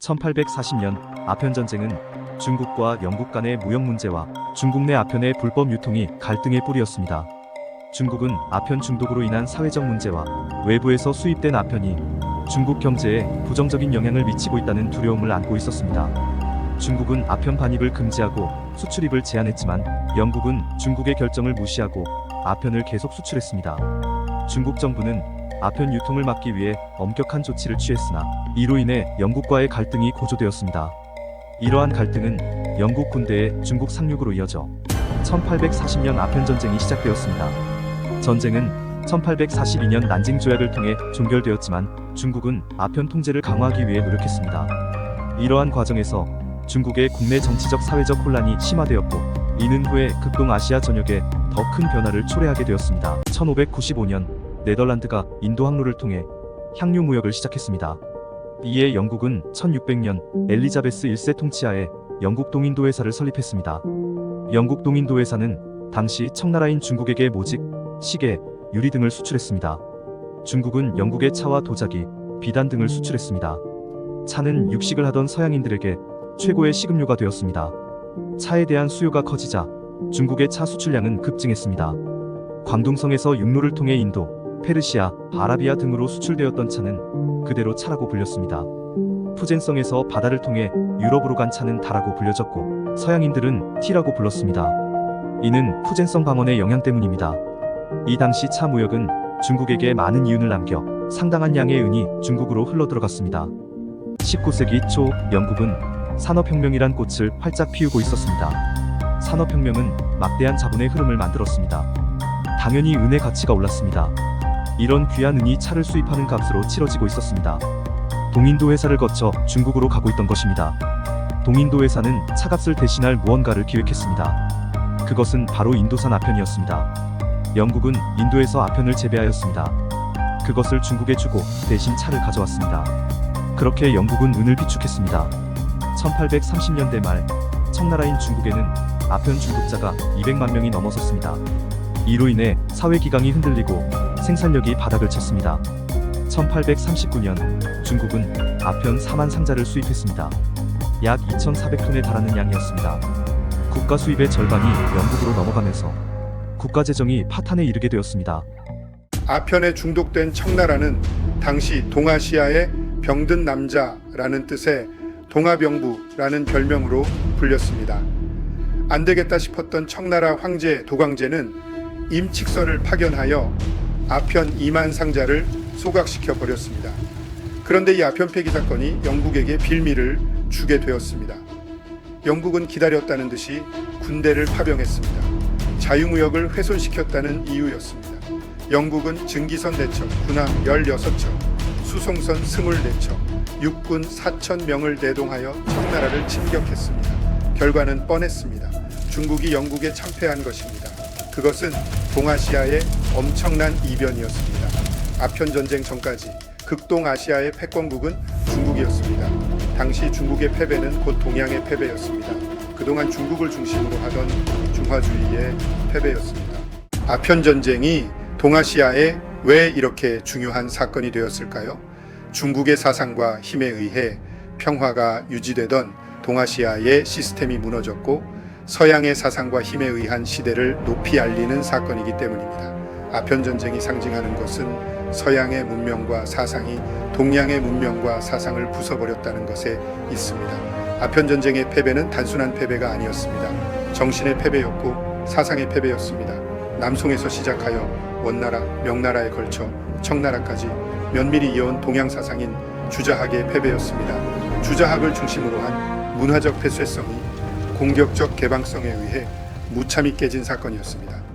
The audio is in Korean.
1840년 아편전쟁은 중국과 영국 간의 무역 문제와 중국 내 아편의 불법 유통이 갈등의 뿌리였습니다. 중국은 아편 중독으로 인한 사회적 문제와 외부에서 수입된 아편이 중국 경제에 부정적인 영향을 미치고 있다는 두려움을 안고 있었습니다. 중국은 아편 반입을 금지하고 수출입을 제한했지만 영국은 중국의 결정을 무시하고 아편을 계속 수출했습니다. 중국 정부는 아편 유통을 막기 위해 엄격한 조치를 취했으나 이로 인해 영국과의 갈등이 고조되었습니다. 이러한 갈등은 영국 군대의 중국 상륙으로 이어져 1840년 아편 전쟁이 시작되었습니다. 전쟁은 1842년 난징 조약을 통해 종결되었지만 중국은 아편 통제를 강화하기 위해 노력했습니다. 이러한 과정에서 중국의 국내 정치적 사회적 혼란이 심화되었고 이는 후에 극동아시아 전역에 더 큰 변화를 초래하게 되었습니다. 1595년 네덜란드가 인도 항로를 통해 향유 무역을 시작했습니다. 이에 영국은 1600년 엘리자베스 1세 통치하에 영국 동인도 회사를 설립했습니다. 영국 동인도 회사는 당시 청나라인 중국에게 모직, 시계, 유리 등을 수출했습니다. 중국은 영국의 차와 도자기, 비단 등을 수출했습니다. 차는 육식을 하던 서양인들에게 최고의 식음료가 되었습니다. 차에 대한 수요가 커지자 중국의 차 수출량은 급증했습니다. 광둥성에서 육로를 통해 인도, 페르시아, 아라비아 등으로 수출되었던 차는 그대로 차라고 불렸습니다. 푸젠성에서 바다를 통해 유럽으로 간 차는 다라고 불려졌고 서양인들은 티라고 불렀습니다. 이는 푸젠성 방언의 영향 때문입니다. 이 당시 차 무역은 중국에게 많은 이윤을 남겨 상당한 양의 은이 중국으로 흘러들어갔습니다. 19세기 초 영국은 산업혁명이란 꽃을 활짝 피우고 있었습니다. 산업혁명은 막대한 자본의 흐름을 만들었습니다. 당연히 은의 가치가 올랐습니다. 이런 귀한 은이 차를 수입하는 값으로 치러지고 있었습니다. 동인도 회사를 거쳐 중국으로 가고 있던 것입니다. 동인도 회사는 차값을 대신할 무언가를 기획했습니다. 그것은 바로 인도산 아편이었습니다. 영국은 인도에서 아편을 재배하였습니다. 그것을 중국에 주고 대신 차를 가져왔습니다. 그렇게 영국은 은을 비축했습니다. 1830년대 말 청나라인 중국에는 아편 중독자가 200만 명이 넘어섰습니다. 이로 인해 사회기강이 흔들리고 생산력이 바닥을 쳤습니다. 1839년 중국은 아편 4만 상자를 수입했습니다. 약 2,400톤에 달하는 양이었습니다. 국가 수입의 절반이 영국으로 넘어가면서 국가 재정이 파탄에 이르게 되었습니다. 아편에 중독된 청나라는 당시 동아시아의 병든 남자라는 뜻의 동아병부라는 별명으로 불렸습니다. 안되겠다 싶었던 청나라 황제 도광제는 임칙서를 파견하여 아편 2만 상자를 소각시켜 버렸습니다. 그런데 이 아편 폐기 사건이 영국에게 빌미를 주게 되었습니다. 영국은 기다렸다는 듯이 군대를 파병했습니다. 자유무역을 훼손시켰다는 이유였습니다. 영국은 증기선 4척, 군함 16척, 수송선 24척, 육군 4,000명을 대동하여 청나라를 침격했습니다. 결과는 뻔했습니다. 중국이 영국에 참패한 것입니다. 그것은 동아시아의 엄청난 이변이었습니다. 아편 전쟁 전까지 극동아시아의 패권국은 중국이었습니다. 당시 중국의 패배는 곧 동양의 패배였습니다. 그동안 중국을 중심으로 하던 중화주의의 패배였습니다. 아편 전쟁이 동아시아에 왜 이렇게 중요한 사건이 되었을까요? 중국의 사상과 힘에 의해 평화가 유지되던 동아시아의 시스템이 무너졌고 서양의 사상과 힘에 의한 시대를 높이 알리는 사건이기 때문입니다. 아편 전쟁이 상징하는 것은 서양의 문명과 사상이 동양의 문명과 사상을 부숴버렸다는 것에 있습니다. 아편 전쟁의 패배는 단순한 패배가 아니었습니다. 정신의 패배였고 사상의 패배였습니다. 남송에서 시작하여 원나라, 명나라에 걸쳐 청나라까지 면밀히 이어온 동양 사상인 주자학의 패배였습니다. 주자학을 중심으로 한 문화적 폐쇄성이 공격적 개방성에 의해 무참히 깨진 사건이었습니다.